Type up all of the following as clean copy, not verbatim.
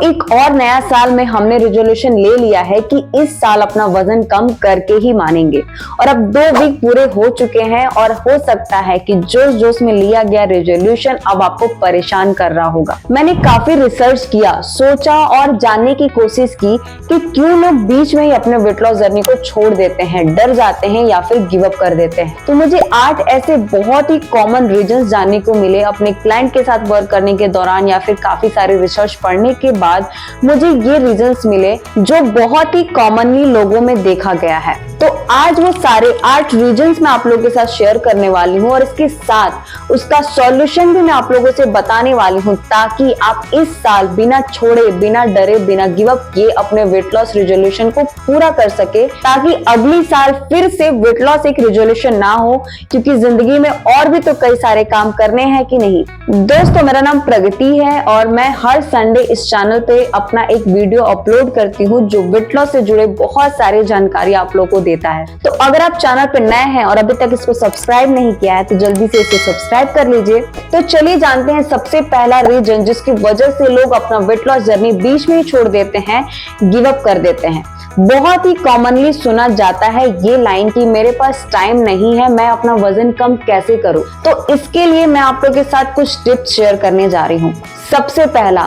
एक और नया साल में हमने रेजोल्यूशन ले लिया है कि इस साल अपना वजन कम करके ही मानेंगे। और अब 2 वीक पूरे हो चुके हैं और हो सकता है कि जोश जोश में लिया गया रेजोल्यूशन अब आपको परेशान कर रहा होगा। मैंने काफी रिसर्च किया, सोचा और जानने की कोशिश की कि क्यों लोग बीच में ही अपने वेट लॉस जर्नी को छोड़ देते हैं, डर जाते हैं या फिर गिव अप कर देते हैं। तो मुझे 8 ऐसे बहुत ही कॉमन रीजंस जानने को मिले अपने क्लाइंट के साथ वर्क करने के दौरान या फिर काफी सारे रिसर्च पढ़ने के बाद मुझे ये रीजंस मिले जो बहुत ही कॉमनली लोगों में देखा गया है। तो आज वो सारे 8 रीजंस मैं आप लोगों के साथ शेयर करने वाली हूँ और इसके साथ उसका सॉल्यूशन भी मैं आप लोगों से बताने वाली हूँ, ताकि आप इस साल बिना छोड़े, बिना डरे, बिना गिव अप किए अपने वेट लॉस रेजोल्यूशन को पूरा कर सके, ताकि अगली साल फिर से वेट लॉस एक रेजोल्यूशन ना हो, क्योंकि जिंदगी में और भी तो कई सारे काम करने हैं कि नहीं। दोस्तों, मेरा नाम प्रगति है और मैं हर संडे इस चैनल पे अपना एक वीडियो अपलोड करती हूँ जो वेट लॉस से जुड़े बहुत सारी जानकारी आप लोगों को देता है। तो अगर आप चैनल पे नए हैं और अभी तक इसको सब्सक्राइब नहीं किया है तो जल्दी से इसे सब्सक्राइब कर लीजिए। तो चलिए जानते हैं सबसे पहला रीजन जिसकी वजह से लोग अपना वेट लॉस जर्नी बीच में ही छोड़ देते हैं, गिव अप कर देते हैं। बहुत ही कॉमनली सुना जाता है ये लाइन कि मेरे पास टाइम नहीं है, मैं अपना वजन कम कैसे करूं। तो इसके लिए मैं आप लोगों के साथ कुछ टिप्स शेयर करने जा रही हूँ। सबसे पहला,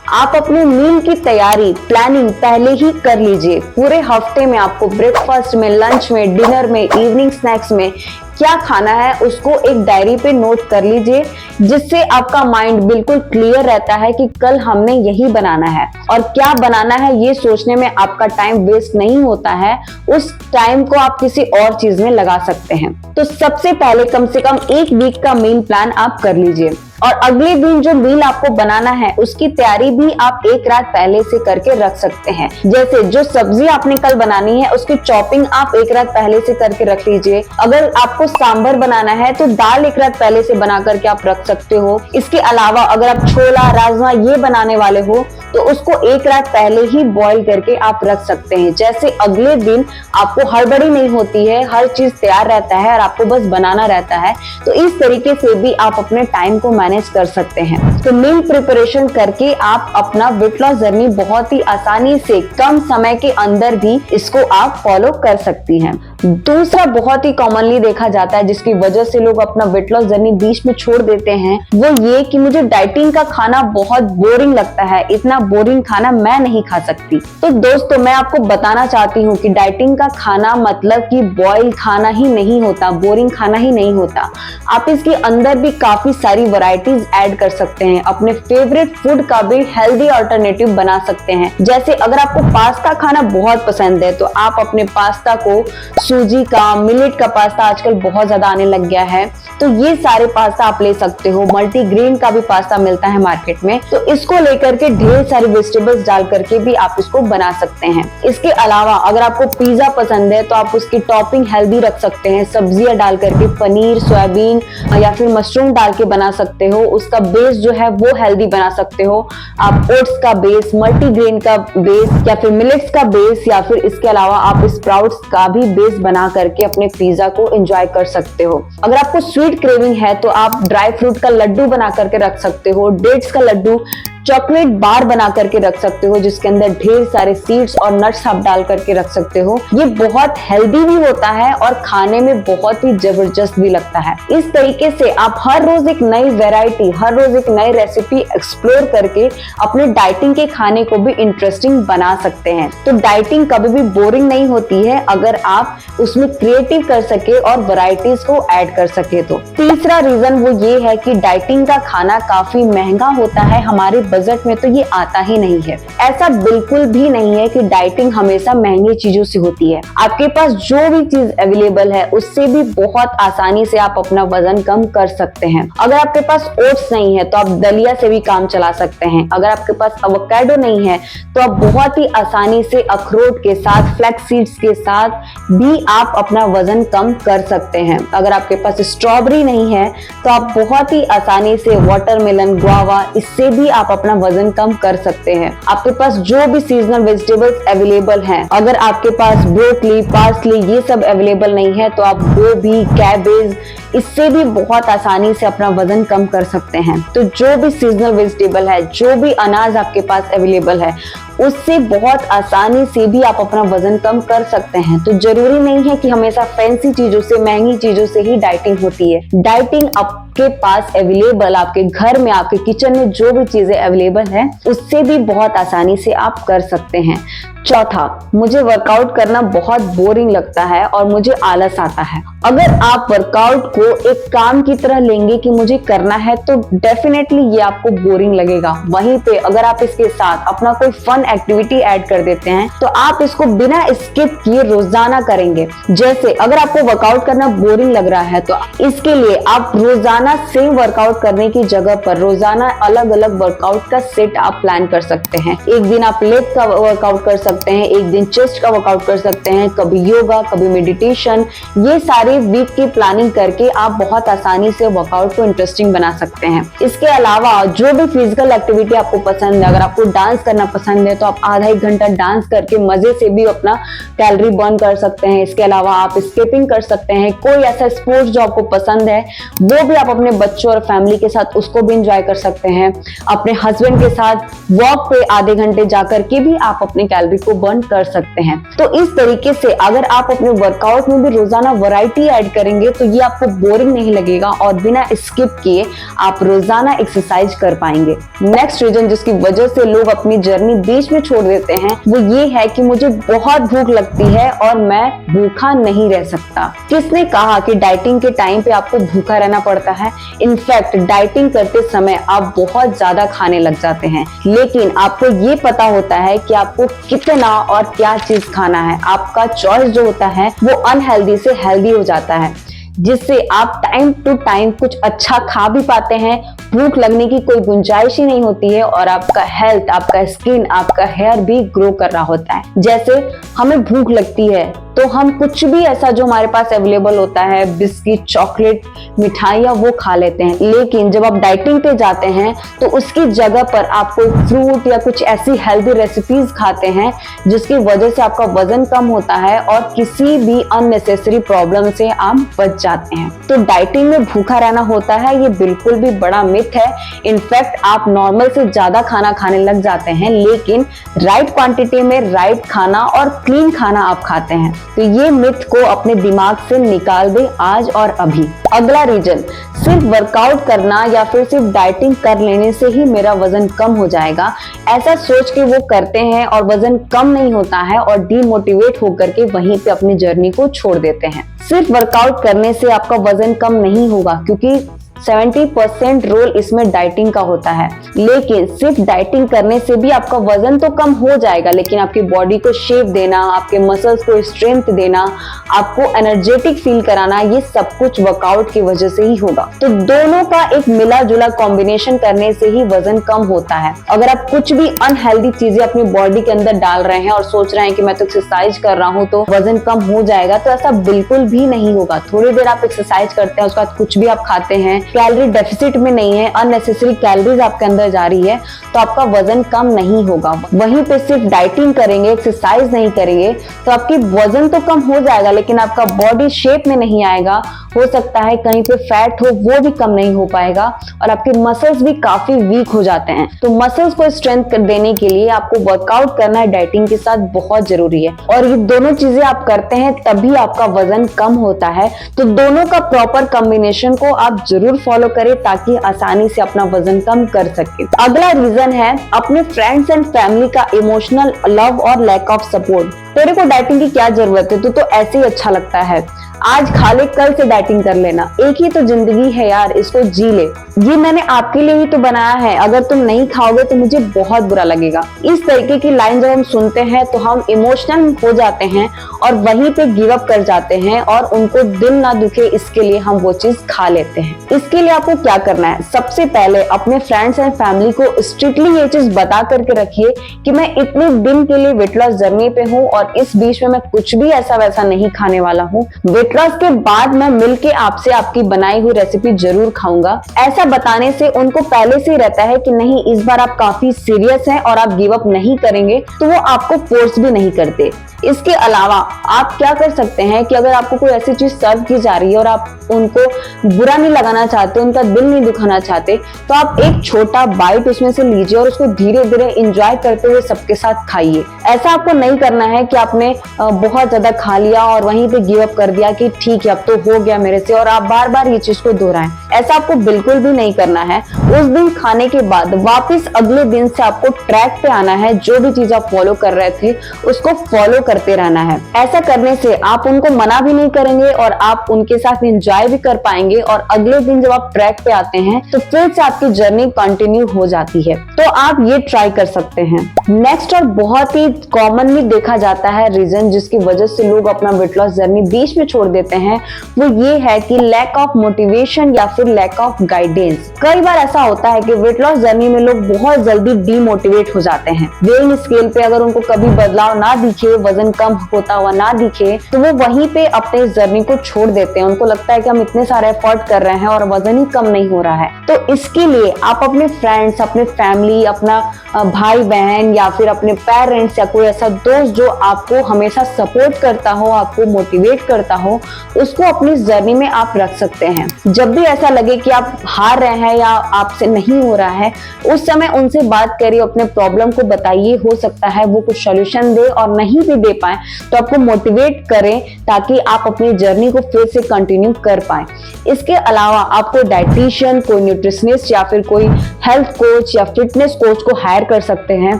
आप अपने मील की तैयारी, प्लानिंग पहले ही कर लीजिए। पूरे हफ्ते में आपको ब्रेकफास्ट में, लंच में, डिनर में, इवनिंग स्नैक्स में क्या खाना है उसको एक डायरी पे नोट कर लीजिए, जिससे आपका माइंड बिल्कुल क्लियर रहता है कि कल हमने यही बनाना है। और क्या बनाना है ये सोचने में आपका टाइम वेस्ट नहीं होता है, उस टाइम को आप किसी और चीज में लगा सकते हैं। तो सबसे पहले कम से कम 1 वीक का मील प्लान आप कर लीजिए और अगले दिन जो मील आपको बनाना है उसकी तैयारी भी आप 1 रात पहले से करके रख सकते हैं। जैसे जो सब्जी आपने कल बनानी है उसकी चॉपिंग आप 1 रात पहले से करके रख लीजिए। अगर आपको सांभर बनाना है तो दाल 1 रात पहले से बना करके आप रख सकते हो। इसके अलावा अगर आप छोला, राजमा ये बनाने वाले हो तो उसको 1 रात पहले ही बॉईल करके आप रख सकते हैं। जैसे अगले दिन आपको हड़बड़ी नहीं होती है, हर चीज तैयार रहता है और आपको बस बनाना रहता है। तो इस तरीके से भी आप अपने टाइम को मैनेज कर सकते हैं। तो मील प्रिपरेशन करके आप अपना वेट लॉस जर्नी बहुत ही आसानी से कम समय के अंदर भी इसको आप फॉलो कर सकती हैं। दूसरा बहुत ही कॉमनली देखा जाता है जिसकी वजह से लोग अपना वेट लॉस जर्नी बीच में छोड़ देते हैं, वो ये कि मुझे डाइटिंग का खाना बहुत बोरिंग लगता है, इतना बोरिंग खाना मैं नहीं खा सकती। तो दोस्तों, मैं आपको बताना चाहती हूँ कि डाइटिंग का खाना मतलब कि बॉइल खाना ही नहीं होता, बोरिंग खाना ही नहीं होता। आप इसके अंदर भी काफी सारी वैरायटीज ऐड कर सकते हैं, अपने फेवरेट फूड का भी हेल्दी अल्टरनेटिव बना सकते हैं। जैसे अगर आपको पास्ता खाना बहुत पसंद है तो आप अपने पास्ता को सूजी का, मिलेट का पास्ता आजकल बहुत ज्यादा आने लग गया है, तो ये सारे पास्ता आप ले सकते हो। मल्टीग्रेन का भी पास्ता मिलता है मार्केट में, तो इसको लेकर के ढेर सारी वेजिटेबल्स डाल करके भी आप इसको बना सकते हैं। इसके अलावा अगर आपको पिज्जा पसंद है तो आप उसकी टॉपिंग हेल्दी रख सकते हैं, सब्जियां डाल करके, पनीर, सोयाबीन या फिर मशरूम डाल के बना सकते हो। उसका बेस जो है वो हेल्दी बना सकते हो। आप ओट्स का बेस, मल्टीग्रेन का बेस या फिर मिलेट्स का बेस या फिर इसके अलावा आप स्प्राउट्स का भी बेस बना करके अपने पिज्जा को एंजॉय कर सकते हो। अगर आपको स्वीट क्रेविंग है तो आप ड्राई फ्रूट का लड्डू बना करके रख सकते हो, डेट्स का लड्डू, चॉकलेट बार बना करके रख सकते हो जिसके अंदर ढेर सारे सीड्स और नट्स आप डाल करके रख सकते हो। ये बहुत हेल्दी भी होता है और खाने में बहुत ही जबरदस्त भी लगता है। इस तरीके से आप हर रोज एक नई वैरायटी, हर रोज एक नई रेसिपी एक्सप्लोर करके अपने डाइटिंग के खाने को भी इंटरेस्टिंग बना सकते हैं। तो डाइटिंग कभी भी बोरिंग नहीं होती है अगर आप उसमें क्रिएटिव कर सके और वैरायटीज को ऐड कर सके। तो तीसरा रीजन वो ये है कि डाइटिंग का खाना काफी महंगा होता है, हमारे बजट में तो ये आता ही नहीं है। ऐसा बिल्कुल भी नहीं है कि डाइटिंग हमेशा महंगी चीजों से होती है। आपके पास जो भी चीज अवेलेबल है उससे भी बहुत आसानी से आप अपना वजन कम कर सकते हैं। अगर आपके पास ओट्स नहीं है तो आप दलिया से भी काम चला सकते हैं। अगर आपके पास एवोकाडो नहीं है तो आप बहुत ही आसानी से अखरोट के साथ, फ्लैक्स सीड्स के साथ भी आप अपना वजन कम कर सकते हैं। अगर आपके पास स्ट्रॉबेरी नहीं है तो आप बहुत ही आसानी से वाटरमेलन, गुआवा, इससे भी आप अपना वजन कम कर सकते हैं। आपके पास जो भी सीजनल वेजिटेबल्स अवेलेबल हैं, अगर आपके पास ब्रोकली, पार्सली ये सब अवेलेबल नहीं है तो आप गोभी, कैबेज इससे भी बहुत आसानी से अपना वजन कम कर सकते हैं। तो जो भी सीजनल वेजिटेबल है, जो भी अनाज आपके पास अवेलेबल है, उससे बहुत आसानी से भी आप अपना वजन कम कर सकते हैं। तो जरूरी नहीं है कि हमेशा फैंसी चीजों से, महंगी चीजों से ही डाइटिंग होती है। डाइटिंग आपके पास अवेलेबल, आपके घर में, आपके किचन में जो भी चीजें अवेलेबल है उससे भी बहुत आसानी से आप कर सकते हैं। चौथा, मुझे वर्कआउट करना बहुत बोरिंग लगता है और मुझे आलस आता है। अगर आप वर्कआउट को एक काम की तरह लेंगे कि मुझे करना है तो डेफिनेटली ये आपको बोरिंग लगेगा। वहीं पे अगर आप इसके साथ अपना कोई फन एक्टिविटी ऐड कर देते हैं तो आप इसको बिना स्किप किए रोजाना करेंगे। जैसे अगर आपको वर्कआउट करना बोरिंग लग रहा है तो इसके लिए आप रोजाना सेम वर्कआउट करने की जगह पर रोजाना अलग अलग वर्कआउट का सेट आप प्लान कर सकते हैं। एक दिन आप लेग का वर्कआउट कर सकते हैं, एक दिन चेस्ट का वर्कआउट कर सकते हैं, कभी योगा, कभी मेडिटेशन। ये सारे वीक की प्लानिंग करके आप बहुत आसानी से वर्कआउट को इंटरेस्टिंग बना सकते हैं। इसके अलावा जो भी फिजिकल एक्टिविटी आपको पसंद है, अगर आपको डांस करना पसंद है तो आप आधा एक घंटा डांस करके मजे से भी अपना कैलोरी बर्न कर सकते हैं। इसके अलावा आप स्किपिंग कर सकते हैं। कोई ऐसा स्पोर्ट्स जो आपको पसंद है वो भी आप अपने बच्चों और फैमिली के साथ उसको भी एंजॉय कर सकते हैं। अपने हस्बैंड के साथ वॉक पे आधे घंटे जाकर के भी आप अपने कैलोरी को बर्न कर सकते हैं। तो इस तरीके से अगर आप अपने वर्कआउट में भी रोजाना वैरायटी ऐड करेंगे तो ये आपको बोरिंग नहीं लगेगा और बिना स्किप किए आप रोजाना एक्सरसाइज कर पाएंगे। नेक्स्ट रीजन जिसकी वजह से लोग अपनी जर्नी बीच में छोड़ देते हैं वो ये है कि मुझे बहुत भूख लगती है और मैं भूखा नहीं रह सकता। किसने कहा कि डाइटिंग के टाइम पे आपको भूखा रहना पड़ता है? इनफैक्ट डाइटिंग करते समय आप बहुत ज्यादा खाने लग जाते हैं, लेकिन आपको ये पता होता है कि आपको कितना और क्या चीज खाना है। आपका चॉइस जो होता है वो अनहेल्दी से हेल्दी हो जाता है, जिससे आप टाइम टू टाइम कुछ अच्छा खा भी पाते हैं, भूख लगने की कोई गुंजाइश ही नहीं होती है और आपका हेल्थ, आपका स्किन, आपका हेयर भी ग्रो कर रहा होता है। जैसे हमें भूख लगती है तो हम कुछ भी ऐसा जो हमारे पास अवेलेबल होता है, बिस्किट, चॉकलेट, मिठाइयाँ, वो खा लेते हैं। लेकिन जब आप डाइटिंग पे जाते हैं तो उसकी जगह पर आप कोई फ्रूट या कुछ ऐसी हेल्दी रेसिपीज खाते हैं जिसकी वजह से आपका वजन कम होता है और किसी भी अननेसेसरी प्रॉब्लम से आप बच जाते हैं। तो डाइटिंग में भूखा रहना होता है ये बिल्कुल भी बड़ा मिथ है। इनफैक्ट आप नॉर्मल से ज्यादा खाना खाने लग जाते हैं, लेकिन राइट क्वांटिटी में राइट खाना और क्लीन खाना आप खाते हैं। तो ये मिथ को अपने दिमाग से निकाल दे आज और अभी। अगला रीजन, सिर्फ वर्कआउट करना या फिर सिर्फ डाइटिंग कर लेने से ही मेरा वजन कम हो जाएगा, ऐसा सोच के वो करते हैं और वजन कम नहीं होता है और डीमोटिवेट होकर के वहीं पे अपनी जर्नी को छोड़ देते हैं। सिर्फ वर्कआउट करने से आपका वजन कम नहीं होगा क्योंकि 70% रोल इसमें डाइटिंग का होता है, लेकिन सिर्फ डाइटिंग करने से भी आपका वजन तो कम हो जाएगा, लेकिन आपकी बॉडी को शेप देना, आपके मसल्स को स्ट्रेंथ देना, आपको एनर्जेटिक फील कराना, ये सब कुछ वर्कआउट की वजह से ही होगा। तो दोनों का एक मिला जुला कॉम्बिनेशन करने से ही वजन कम होता है। अगर आप कुछ भी अनहेल्दी चीजें अपनी बॉडी के अंदर डाल रहे हैं और सोच रहे हैं कि मैं तो एक्सरसाइज कर रहा हूँ तो वजन कम हो जाएगा, तो ऐसा बिल्कुल भी नहीं होगा। थोड़ी देर आप एक्सरसाइज करते हैं, उसके बाद कुछ भी आप खाते हैं, कैलोरी डेफिसिट में नहीं है, अननेसेसरी कैलोरीज आपके अंदर जा रही है, तो आपका वजन कम नहीं होगा। वहीं पे सिर्फ डाइटिंग करेंगे, एक्सरसाइज नहीं करेंगे तो आपकी वजन तो कम हो जाएगा लेकिन आपका बॉडी शेप में नहीं आएगा। हो सकता है कहीं पे फैट हो, वो भी कम नहीं हो पाएगा और आपके मसल्स भी काफी वीक हो जाते हैं। तो मसल्स को स्ट्रेंथ देने के लिए आपको वर्कआउट करना है डाइटिंग के साथ बहुत जरूरी है और ये दोनों चीजें आप करते हैं तभी आपका वजन कम होता है। तो दोनों का प्रॉपर कॉम्बिनेशन को आप जरूर फॉलो करें ताकि आसानी से अपना वजन कम कर सके। अगला रीजन है अपने फ्रेंड्स एंड फैमिली का इमोशनल लव और लैक ऑफ सपोर्ट। तेरे को डाइटिंग की क्या जरूरत है, तू तो ऐसे ही अच्छा लगता है, आज खा ले, कल से डाइटिंग कर लेना, एक ही तो जिंदगी है यार, इसको जी ले, ये मैंने आपके लिए ही तो बनाया है, अगर तुम नहीं खाओगे तो मुझे बहुत बुरा लगेगा। इस तरीके की लाइन जब हम सुनते हैं तो हम इमोशनल हो जाते हैं और वहीं पे गिव अप कर जाते हैं और उनको दिल ना दुखे इसके लिए हम वो चीज खा लेते हैं। इसके लिए आपको क्या करना है, सबसे पहले अपने फ्रेंड्स एंड फैमिली को स्ट्रिक्टली ये चीज बता करके रखिए कि मैं इतने दिन के लिए वेट लॉस जर्नी पे हूँ और इस बीच में मैं कुछ भी ऐसा वैसा नहीं खाने वाला हूँ। वेट वेट लॉस के बाद मैं मिलके आपसे आपकी बनाई हुई रेसिपी जरूर खाऊंगा। ऐसा बताने से उनको पहले से ही रहता है कि नहीं, इस बार आप काफी सीरियस हैं और आप गिव अप नहीं करेंगे, तो वो आपको फोर्स भी नहीं करते। इसके अलावा आप क्या कर सकते हैं कि अगर आपको कोई ऐसी चीज सर्व की जा रही है और आप उनको बुरा नहीं लगाना चाहते, उनका दिल नहीं दुखाना चाहते, तो आप एक छोटा बाइट उसमें से लीजिए और उसको धीरे धीरे एंजॉय करते हुए सबके साथ खाइए। ऐसा आपको नहीं करना है कि आपने बहुत ज्यादा खा लिया और वहीं पे गिव अप कर दिया कि ठीक है अब तो हो गया मेरे से, और आप बार बार ये चीज को दोहराएं। ऐसा आपको बिल्कुल भी नहीं करना है। उस दिन खाने के बाद वापस अगले दिन से आपको ट्रैक पे आना है। जो भी चीज आप फॉलो कर रहे थे उसको फॉलो करते रहना है। ऐसा करने से आप उनको मना भी नहीं करेंगे और आप उनके साथ एंजॉय भी कर पाएंगे, और अगले दिन जब आप ट्रैक पे आते हैं तो फिर से आपकी जर्नी कंटिन्यू हो जाती है। तो आप ये ट्राई कर सकते हैं। नेक्स्ट और बहुत ही कॉमनली देखा जाता है रीजन जिसकी वजह से लोग अपना वेट लॉस जर्नी बीच में छोड़ देते हैं, वो ये है कि लैक ऑफ मोटिवेशन या फिर लैक ऑफ गाइडेंस। कई बार ऐसा होता है कि वेट लॉस जर्नी में लोग बहुत जल्दी डीमोटिवेट हो जाते हैं। वेइंग स्केल पे अगर उनको कभी बदलाव ना दिखे, वजन कम होता हुआ ना दिखे, तो वो वहीं पे अपने जर्नी को छोड़ देते हैं। उनको लगता है कि हम इतने सारे एफर्ट कर रहे हैं और वजन ही कम नहीं हो रहा है। तो इसके लिए आप अपने फ्रेंड्स, अपने फैमिली, अपना भाई बहन या फिर अपने पेरेंट्स या कोई ऐसा दोस्त जो आपको हमेशा सपोर्ट करता हो, आपको मोटिवेट करता हो, उसको अपनी जर्नी में आप रख सकते हैं। जब भी ऐसा लगे कि आप हार रहे हैं या आपसे नहीं हो रहा है, उस समय उनसे बात करिए, अपने प्रॉब्लम को बताइए। हो सकता है वो कुछ सॉल्यूशन दे, और नहीं भी दे पाए तो आपको मोटिवेट करें ताकि आप अपनी जर्नी को फिर से कंटिन्यू कर पाए। इसके अलावा आपको डाइटिशियन, कोई न्यूट्रिशनिस्ट या फिर कोई हेल्थ कोच या फिटनेस कोच को हायर कर सकते हैं,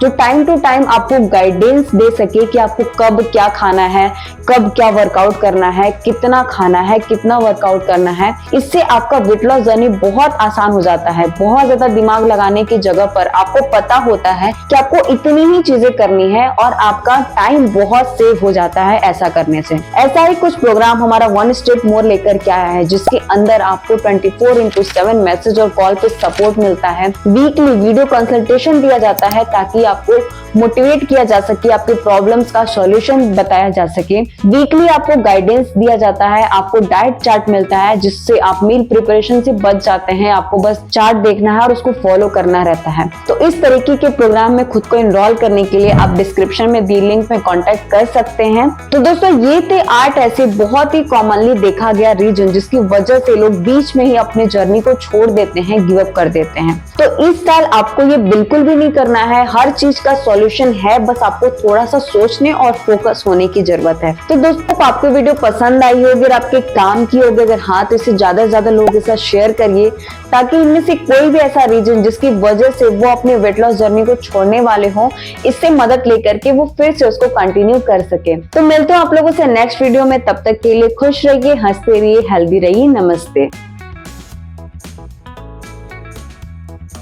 जो टाइम टू टाइम आपको गाइडेंस दे सके कि आपको कब क्या खाना है, कब क्या वर्कआउट करना है, कितना खाना है, कितना वर्कआउट करना है। इससे आपका वेट लॉस जर्नी बहुत आसान हो जाता है। बहुत ज्यादा दिमाग लगाने की जगह पर आपको पता होता है कि आपको इतनी ही चीजें करनी है और आपका टाइम बहुत सेव हो जाता है ऐसा करने से। ऐसा ही कुछ प्रोग्राम हमारा वन स्टेप मोर लेकर के आया है, जिसके अंदर आपको 24/7 मैसेज और कॉल पे सपोर्ट मिलता है। वीकली वीडियो कंसल्टेशन दिया जाता है ताकि आपको मोटिवेट किया जा सके, आपके प्रॉब्लम्स का सॉल्यूशन बताया जा सके। वीकली आपको गाइडेंस दिया जाता है, आपको डाइट चार्ट मिलता है जिससे आप मील प्रिपरेशन से बच जाते हैं। आपको बस चार्ट देखना है और उसको फॉलो करना रहता है। तो इस तरीके के प्रोग्राम में खुद को एनरोल करने के लिए आप डिस्क्रिप्शन में दी लिंक में कांटेक्ट कर सकते हैं। तो दोस्तों, ये थे 8 ऐसे बहुत ही कॉमनली देखा गया रीजन जिसकी वजह से लोग बीच में ही अपने जर्नी को छोड़ देते हैं, गिव अप कर देते हैं। तो इस साल आपको ये बिल्कुल भी नहीं करना है। हर चीज का सॉल्यूशन है, बस आपको थोड़ा सा सोचने और फोकस होने की जरूरत है। तो दोस्तों, आपको वीडियो पसंद आई होगी और आपके काम की होगी, अगर हाँ तो इसे ज्यादा से ज्यादा लोगों के साथ शेयर करिए ताकि इनमें से कोई भी ऐसा रीजन जिसकी वजह से वो अपने वेट लॉस जर्नी को छोड़ने वाले हो, इससे मदद लेकर के वो फिर से उसको कंटिन्यू कर सके। तो मिलते हैं आप लोगों से नेक्स्ट वीडियो में। तब तक के लिए खुश रहिए, हंसते रहिए, हेल्दी रहिए। नमस्ते।